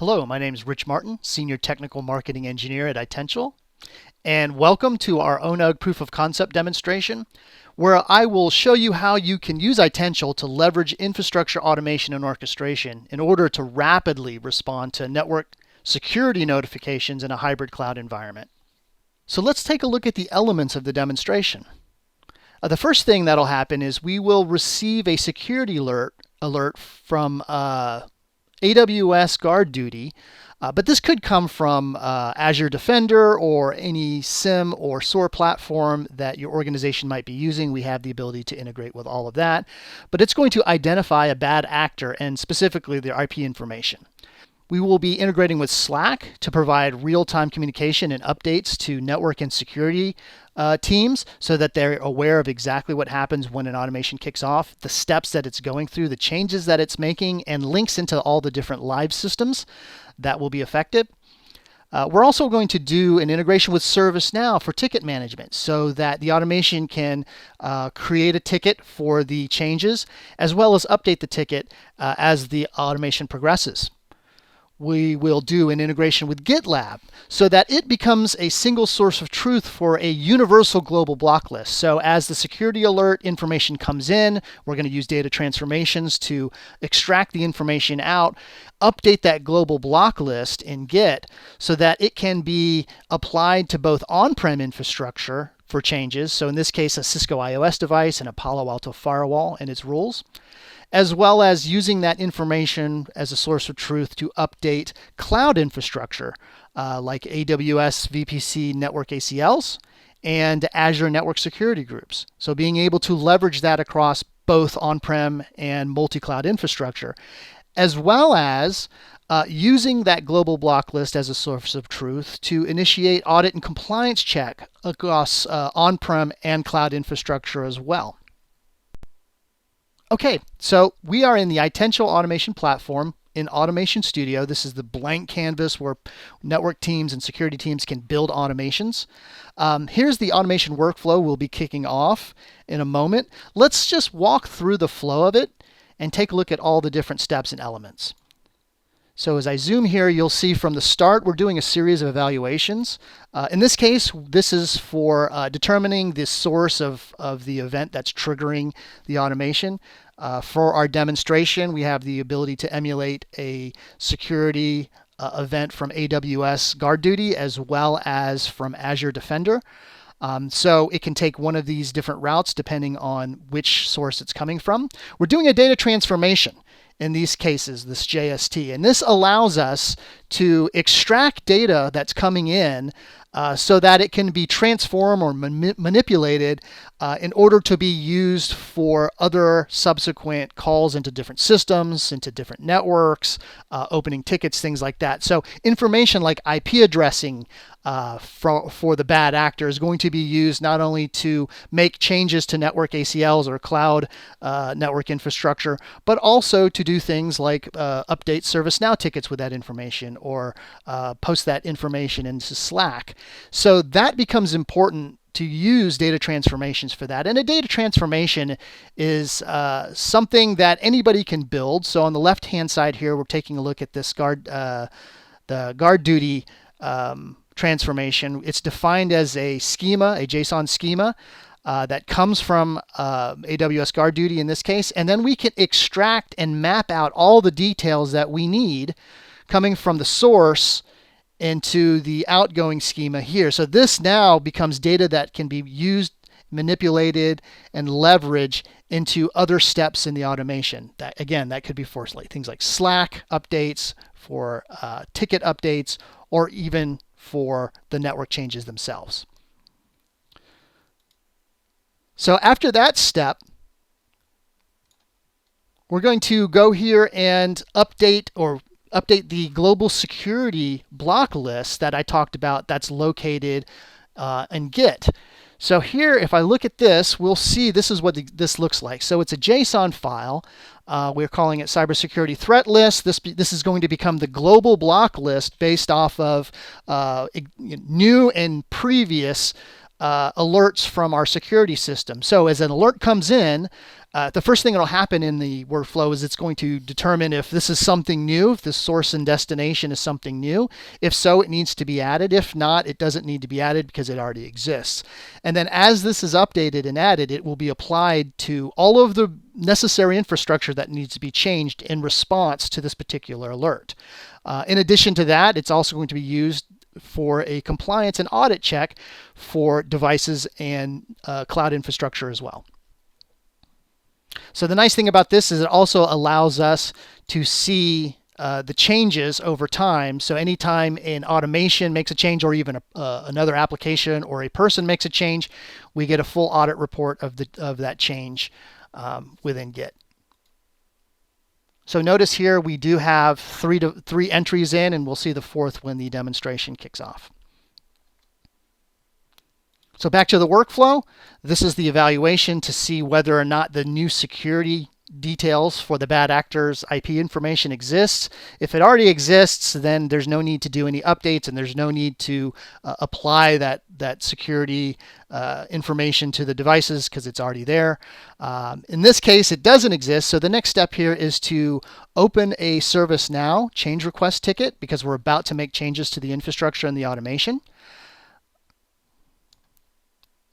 Hello, my name is Rich Martin, Senior Technical Marketing Engineer at Itential, and welcome to our ONUG Proof of Concept demonstration, where I will show you how you can use Itential to leverage infrastructure automation and orchestration in order to rapidly respond to network security notifications in a hybrid cloud environment. So let's take a look at the elements of the demonstration. The first thing that'll happen is we will receive a security alert from AWS Guard Duty, but this could come from Azure Defender or any SIEM or SOAR platform that your organization might be using. We have the ability to integrate with all of that, but it's going to identify a bad actor and specifically their IP information. We will be integrating with Slack to provide real-time communication and updates to network and security teams so that they're aware of exactly what happens when an automation kicks off, the steps that it's going through, the changes that it's making, and links into all the different live systems that will be affected. We're also going to do an integration with ServiceNow for ticket management so that the automation can create a ticket for the changes as well as update the ticket as the automation progresses. We will do an integration with GitLab so that it becomes a single source of truth for a universal global block list. So as the security alert information comes in, we're going to use data transformations to extract the information out, update that global block list in Git so that it can be applied to both on-prem infrastructure for changes. So in this case, a Cisco iOS device and a Palo Alto firewall and its rules, as well as using that information as a source of truth to update cloud infrastructure like AWS VPC network ACLs and Azure network security groups. So being able to leverage that across both on-prem and multi-cloud infrastructure, as well as using that global block list as a source of truth to initiate audit and compliance check across on-prem and cloud infrastructure as well. Okay, so we are in the Itential Automation Platform in Automation Studio. This is the blank canvas where network teams and security teams can build automations. Here's the automation workflow we'll be kicking off in a moment. Let's just walk through the flow of it and take a look at all the different steps and elements. So as I zoom here, you'll see from the start, we're doing a series of evaluations. In this case, this is for determining the source of the event that's triggering the automation. For our demonstration, we have the ability to emulate a security event from AWS Guard Duty as well as from Azure Defender. So it can take one of these different routes depending on which source it's coming from. We're doing a data transformation in these cases, this JST, and this allows us to extract data that's coming in so that it can be transformed or manipulated in order to be used for other subsequent calls into different systems, into different networks, opening tickets, things like that. So information like IP addressing for the bad actor is going to be used not only to make changes to network ACLs or cloud network infrastructure, but also to do things like update ServiceNow tickets with that information or post that information into Slack. So that becomes important to use data transformations for that. And a data transformation is something that anybody can build. So on the left-hand side here, we're taking a look at this the Guard Duty transformation. It's defined as a schema, a JSON schema that comes from AWS Guard Duty in this case. And then we can extract and map out all the details that we need coming from the source into the outgoing schema here. So this now becomes data that can be used, manipulated, and leveraged into other steps in the automation. That, again, that could be for things like Slack updates, for ticket updates, or even for the network changes themselves. So after that step, we're going to go here and update the global security block list that I talked about that's located in Git. So here, if I look at this, we'll see this is what this looks like. So it's a JSON file. We're calling it cybersecurity threat list. This is going to become the global block list based off of new and previous alerts from our security system. So as an alert comes in, The first thing that will happen in the workflow is it's going to determine if this is something new, if the source and destination is something new. If so, it needs to be added. If not, it doesn't need to be added because it already exists. And then as this is updated and added, it will be applied to all of the necessary infrastructure that needs to be changed in response to this particular alert. In addition to that, it's also going to be used for a compliance and audit check for devices and cloud infrastructure as well. So the nice thing about this is it also allows us to see the changes over time. So anytime an automation makes a change, or even another application or a person makes a change, we get a full audit report of that change within Git. So notice here we do have three entries in, and we'll see the fourth when the demonstration kicks off. So back to the workflow. This is the evaluation to see whether or not the new security details for the bad actor's IP information exists. If it already exists, then there's no need to do any updates, and there's no need to apply that security information to the devices because it's already there. In this case, it doesn't exist. So the next step here is to open a ServiceNow change request ticket because we're about to make changes to the infrastructure and the automation.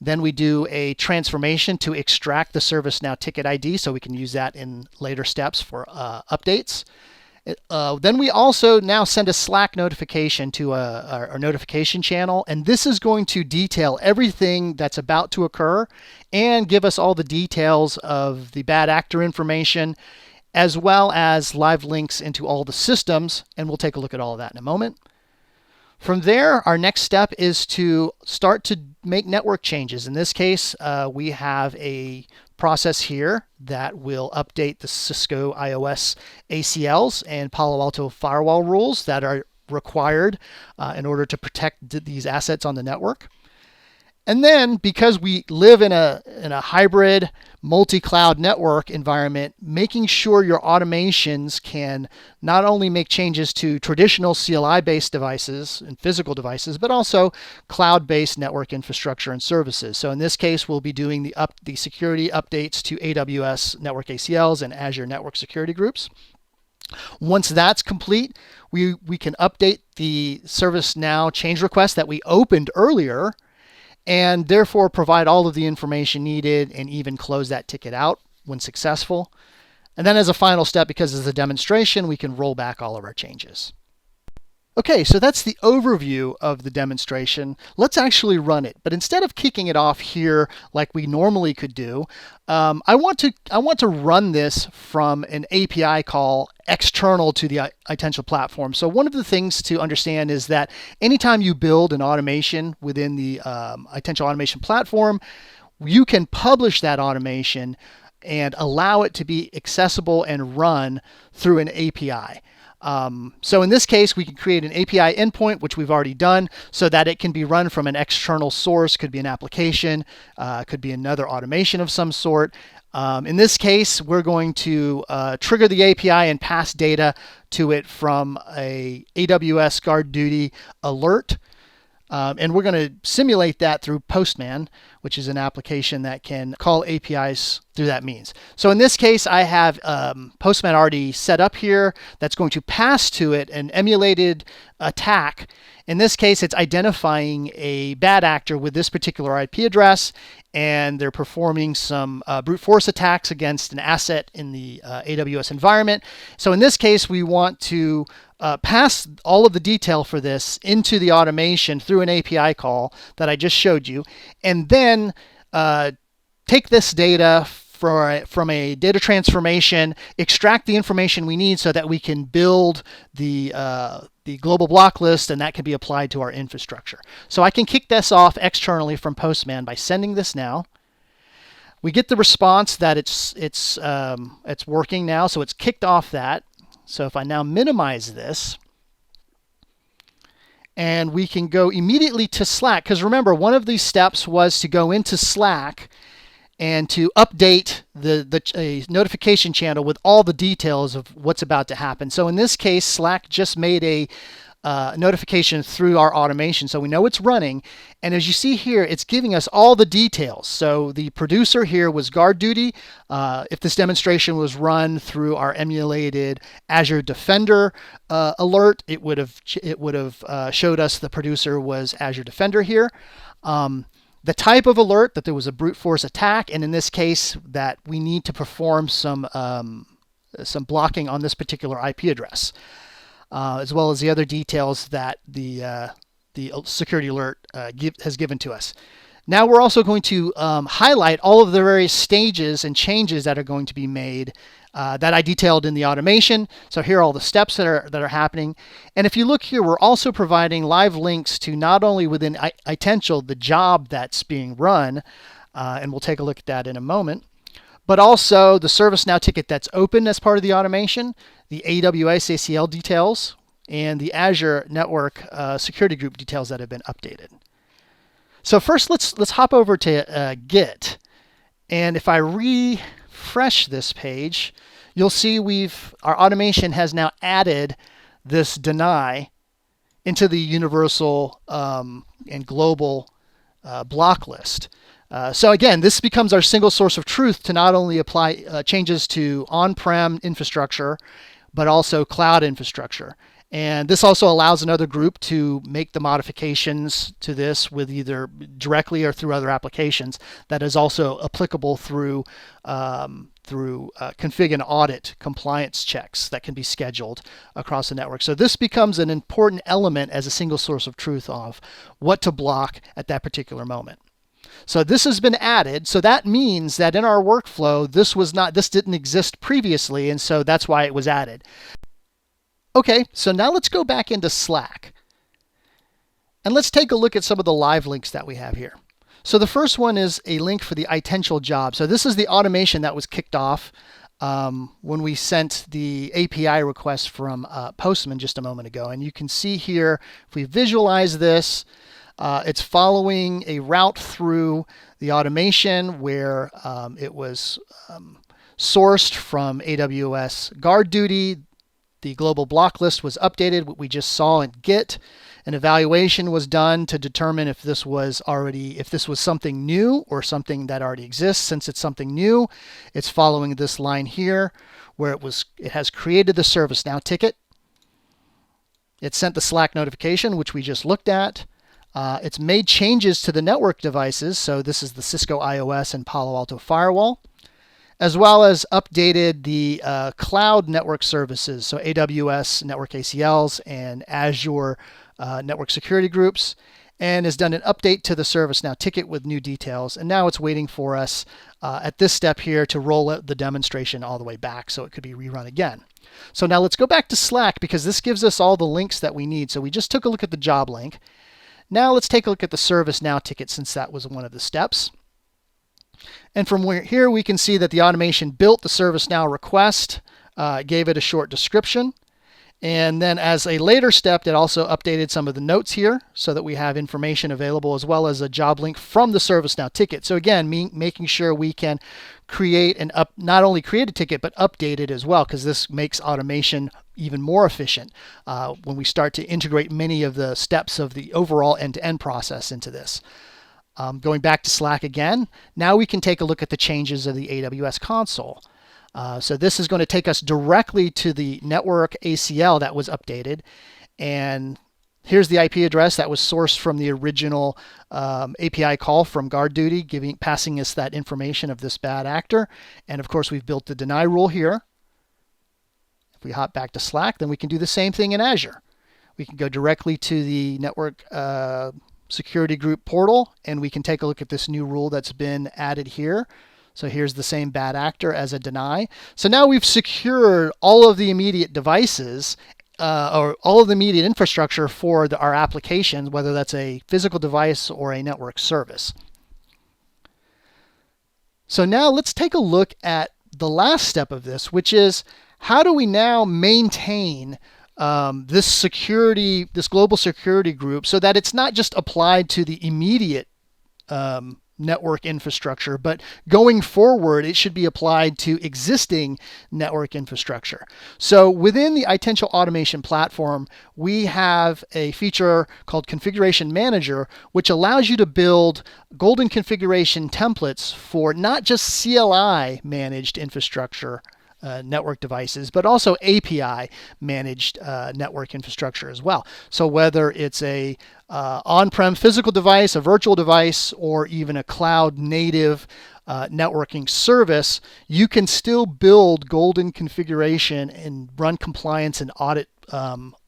Then we do a transformation to extract the ServiceNow ticket ID so we can use that in later steps for updates. Then we also now send a Slack notification to our notification channel, and this is going to detail everything that's about to occur and give us all the details of the bad actor information, as well as live links into all the systems, and we'll take a look at all of that in a moment. From there, our next step is to start to make network changes. In this case, we have a process here that will update the Cisco iOS ACLs and Palo Alto firewall rules that are required in order to protect these assets on the network. And then, because we live in a hybrid multi-cloud network environment, making sure your automations can not only make changes to traditional CLI-based devices and physical devices, but also cloud-based network infrastructure and services. So in this case, we'll be doing the security updates to AWS network ACLs and Azure network security groups. Once that's complete, we can update the ServiceNow change request that we opened earlier, and therefore provide all of the information needed and even close that ticket out when successful. And then as a final step, because it's a demonstration, we can roll back all of our changes. Okay, so that's the overview of the demonstration. Let's actually run it. But instead of kicking it off here like we normally could do, I want to run this from an API call external to the Itential platform. So one of the things to understand is that anytime you build an automation within the Itential Automation Platform, you can publish that automation and allow it to be accessible and run through an API. So in this case, we can create an API endpoint, which we've already done, so that it can be run from an external source. Could be an application, could be another automation of some sort. In this case, we're going to trigger the API and pass data to it from a AWS Guard Duty alert. And we're going to simulate that through Postman, which is an application that can call APIs through that means. So in this case, I have Postman already set up here that's going to pass to it an emulated attack. In this case, it's identifying a bad actor with this particular IP address, and they're performing some brute force attacks against an asset in the AWS environment. So in this case, we want to pass all of the detail for this into the automation through an API call that I just showed you, and then take this data from a data transformation, extract the information we need so that we can build the global block list, and that can be applied to our infrastructure. So I can kick this off externally from Postman by sending this now. We get the response that it's working now, so it's kicked off that. So if I now minimize this, and we can go immediately to Slack, because remember, one of these steps was to go into Slack and to update the notification channel with all the details of what's about to happen. So in this case, Slack just made a notification through our automation, so we know it's running. And as you see here, it's giving us all the details. So the producer here was guard duty. If this demonstration was run through our emulated Azure Defender alert, it would have showed us the producer was Azure Defender here. The type of alert, that there was a brute force attack, and in this case that we need to perform some blocking on this particular IP address, as well as the other details that the security alert has given to us. Now we're also going to highlight all of the various stages and changes that are going to be made that I detailed in the automation. So here are all the steps that are happening. And if you look here, we're also providing live links to not only within Itential, the job that's being run, and we'll take a look at that in a moment, but also the ServiceNow ticket that's open as part of the automation, the AWS ACL details, and the Azure Network Security Group details that have been updated. So first, let's hop over to Git, and if I refresh this page, you'll see our automation has now added this deny into the universal and global block list. So again, this becomes our single source of truth to not only apply changes to on-prem infrastructure, but also cloud infrastructure. And this also allows another group to make the modifications to this with either directly or through other applications. That is also applicable through config and audit compliance checks that can be scheduled across the network. So this becomes an important element as a single source of truth of what to block at that particular moment. So this has been added. So that means that in our workflow, this didn't exist previously, and so that's why it was added. Okay, so now let's go back into Slack. And let's take a look at some of the live links that we have here. So the first one is a link for the Itential job. So this is the automation that was kicked off when we sent the API request from Postman just a moment ago. And you can see here, if we visualize this, it's following a route through the automation where it was sourced from AWS Guard Duty. The global block list was updated, what we just saw in Git. An evaluation was done to determine if this was something new or something that already exists. Since it's something new, it's following this line here where it has created the ServiceNow ticket. It sent the Slack notification, which we just looked at. It's made changes to the network devices. So this is the Cisco iOS and Palo Alto firewall, as well as updated the cloud network services, so AWS network ACLs and Azure network security groups, and has done an update to the ServiceNow ticket with new details. And now it's waiting for us at this step here to roll out the demonstration all the way back so it could be rerun again. So now let's go back to Slack because this gives us all the links that we need. So we just took a look at the job link. Now let's take a look at the ServiceNow ticket since that was one of the steps. And from here we can see that the automation built the ServiceNow request, gave it a short description, and then as a later step it also updated some of the notes here so that we have information available as well as a job link from the ServiceNow ticket. So again, making sure we can create not only create a ticket but update it as well, because this makes automation even more efficient when we start to integrate many of the steps of the overall end-to-end process into this. Going back to Slack again, now we can take a look at the changes of the AWS console. So this is going to take us directly to the network ACL that was updated. And here's the IP address that was sourced from the original API call from Guard Duty, passing us that information of this bad actor. And of course, we've built the deny rule here. If we hop back to Slack, then we can do the same thing in Azure. We can go directly to the network security group portal, and we can take a look at this new rule that's been added here. So here's the same bad actor as a deny. So now we've secured all of the immediate devices or all of the immediate infrastructure for our applications, whether that's a physical device or a network service. So now let's take a look at the last step of this, which is how do we now maintain this global security group so that it's not just applied to the immediate network infrastructure, but going forward, it should be applied to existing network infrastructure. So within the Itential Automation Platform, we have a feature called Configuration Manager, which allows you to build golden configuration templates for not just CLI managed infrastructure network devices, but also API managed network infrastructure as well. So whether it's a on-prem physical device, a virtual device, or even a cloud native networking service, you can still build golden configuration and run compliance and audit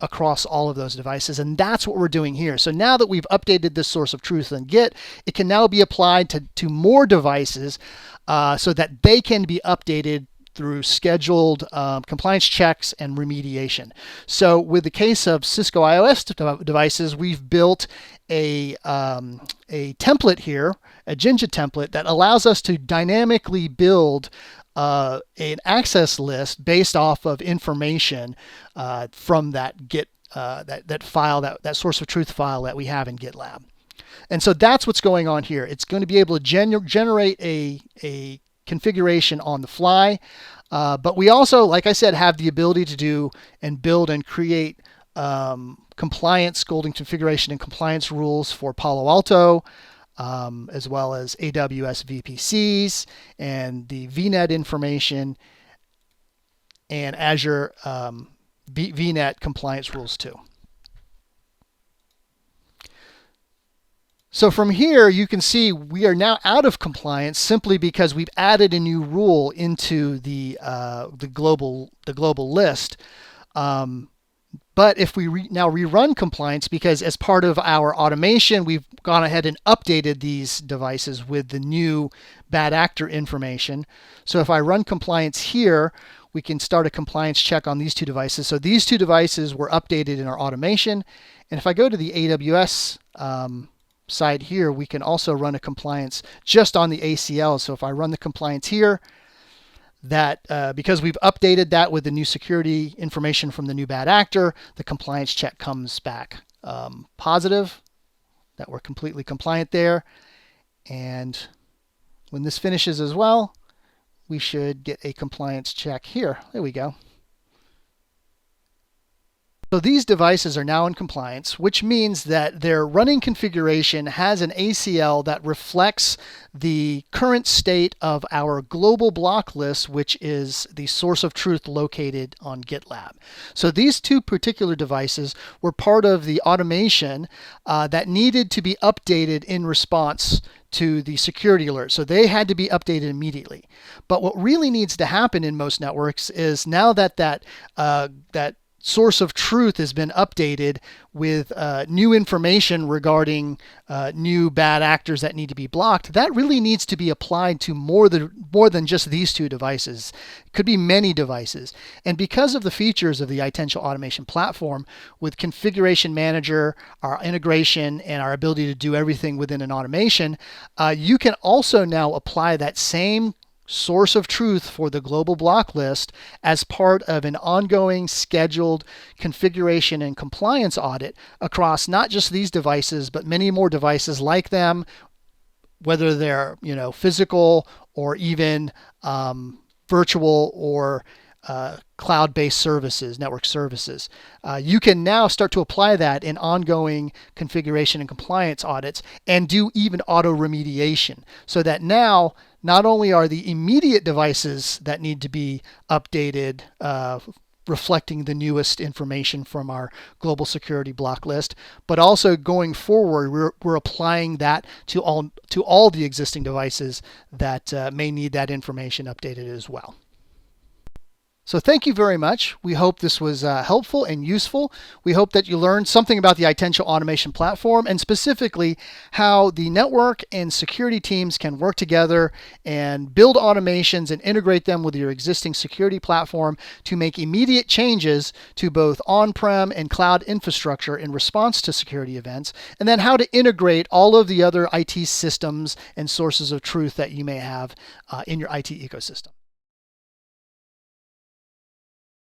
across all of those devices. And that's what we're doing here. So now that we've updated this source of truth in Git, it can now be applied to more devices so that they can be updated through scheduled compliance checks and remediation. So with the case of Cisco iOS devices, we've built a template here, a Jinja template that allows us to dynamically build an access list based off of information from that Git that file, that source of truth file that we have in GitLab. And so that's what's going on here. It's going to be able to generate a configuration on the fly, but we also, like I said, have the ability to do and build and create compliance, golden configuration and compliance rules for Palo Alto, as well as AWS VPCs and the VNet information and Azure VNet compliance rules too. So from here, you can see we are now out of compliance simply because we've added a new rule into the global list. But if we now rerun compliance, because as part of our automation, we've gone ahead and updated these devices with the new bad actor information. So if I run compliance here, we can start a compliance check on these two devices. So these two devices were updated in our automation. And if I go to the AWS side here, we can also run a compliance just on the ACLs. So if I run the compliance here, that because we've updated that with the new security information from the new bad actor, the compliance check comes back positive, that we're completely compliant there. And when this finishes as well, we should get a compliance check here. There we go. So these devices are now in compliance, which means that their running configuration has an ACL that reflects the current state of our global block list, which is the source of truth located on GitLab. So these two particular devices were part of the automation that needed to be updated in response to the security alert. So they had to be updated immediately. But what really needs to happen in most networks is now that that source of truth has been updated with new information regarding new bad actors that need to be blocked, that really needs to be applied to more than just these two devices. It could be many devices. And because of the features of the Itential Automation Platform, with Configuration Manager, our integration, and our ability to do everything within an automation, you can also now apply that same source of truth for the global block list as part of an ongoing scheduled configuration and compliance audit across not just these devices, but many more devices like them, whether they're physical or even virtual or cloud-based services, network services. You can now start to apply that in ongoing configuration and compliance audits and do even auto remediation, so that now not only are the immediate devices that need to be updated reflecting the newest information from our global security block list, but also going forward, we're applying that to all the existing devices that may need that information updated as well. So thank you very much. We hope this was helpful and useful. We hope that you learned something about the Itential Automation Platform and specifically how the network and security teams can work together and build automations and integrate them with your existing security platform to make immediate changes to both on-prem and cloud infrastructure in response to security events, and then how to integrate all of the other IT systems and sources of truth that you may have in your IT ecosystem.